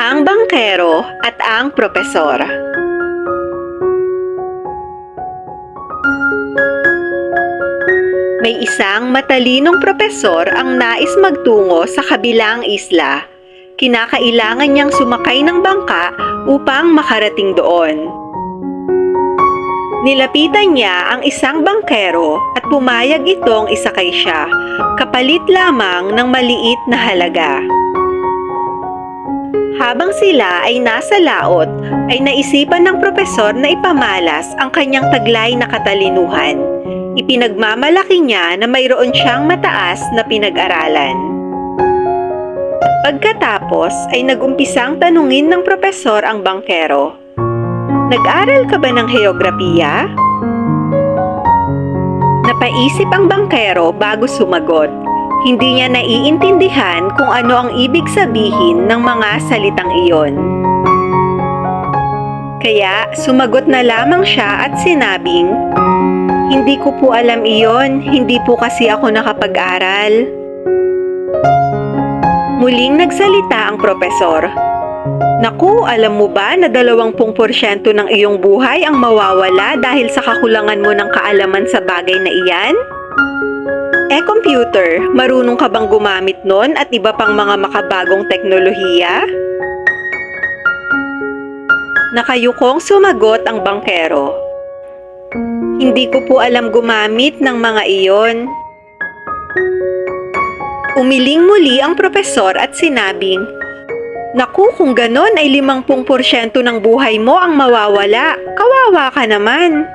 Ang bangkero at ang propesor. May isang matalinong propesor ang nais magtungo sa kabilang isla. Kinakailangan niyang sumakay ng bangka upang makarating doon. Nilapitan niya ang isang bangkero at pumayag itong isakay siya, kapalit lamang ng maliit na halaga. Habang sila ay nasa laot, ay naisipan ng propesor na ipamalas ang kanyang taglay na katalinuhan. Ipinagmamalaki niya na mayroon siyang mataas na pinag-aralan. Pagkatapos ay nagumpisang tanungin ng propesor ang bangkero, "Nag-aral ka ba ng heograpiya?" Napaisip ang bangkero bago sumagot. Hindi niya naiintindihan kung ano ang ibig sabihin ng mga salitang iyon. Kaya sumagot na lamang siya at sinabing, "Hindi ko po alam iyon, hindi po kasi ako nakapag-aral." Muling nagsalita ang propesor, "Naku, alam mo ba na 20% ng iyong buhay ang mawawala dahil sa kakulangan mo ng kaalaman sa bagay na iyan? Computer, marunong ka bang gumamit nun at iba pang mga makabagong teknolohiya?" Nakayukong sumagot ang bangkero, "Hindi ko po alam gumamit ng mga iyon." Umiling muli ang propesor at sinabing, "Naku, kung ganon ay 50% ng buhay mo ang mawawala. Kawawa ka naman."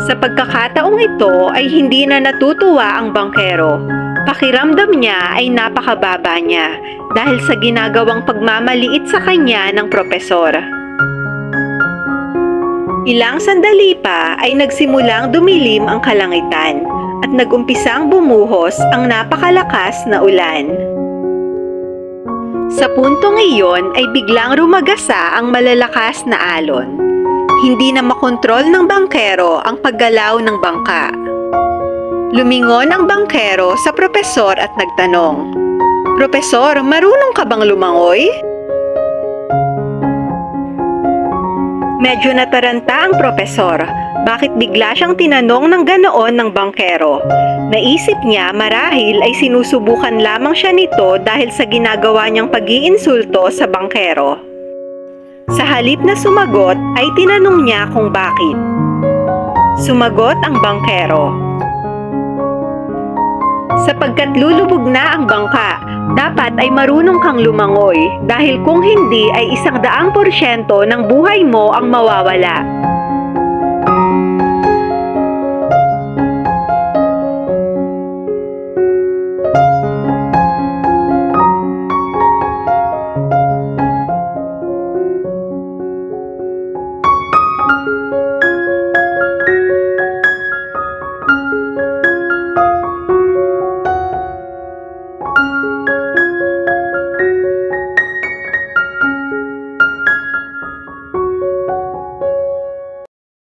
Sa pagkakataong ito ay hindi na natutuwa ang bangkero. Pakiramdam niya ay napakababa niya dahil sa ginagawang pagmamaliit sa kanya ng propesor. Ilang sandali pa ay nagsimulang dumilim ang kalangitan at nagumpisang bumuhos ang napakalakas na ulan. Sa puntong iyon ay biglang rumagasa ang malalakas na alon. Hindi na makontrol ng bangkero ang paggalaw ng bangka. Lumingon ang bangkero sa propesor at nagtanong, "Propesor, marunong ka bang lumangoy?" Medyo nataranta ang propesor. Bakit bigla siyang tinanong ng ganoon ng bangkero? Naisip niya marahil ay sinusubukan lamang siya nito dahil sa ginagawa niyang pag-iinsulto sa bangkero. Sa halip na sumagot ay tinanong niya kung bakit. Sumagot ang bangkero, "Sapagkat lulubog na ang bangka, dapat ay marunong kang lumangoy dahil kung hindi ay 100% ng buhay mo ang mawawala."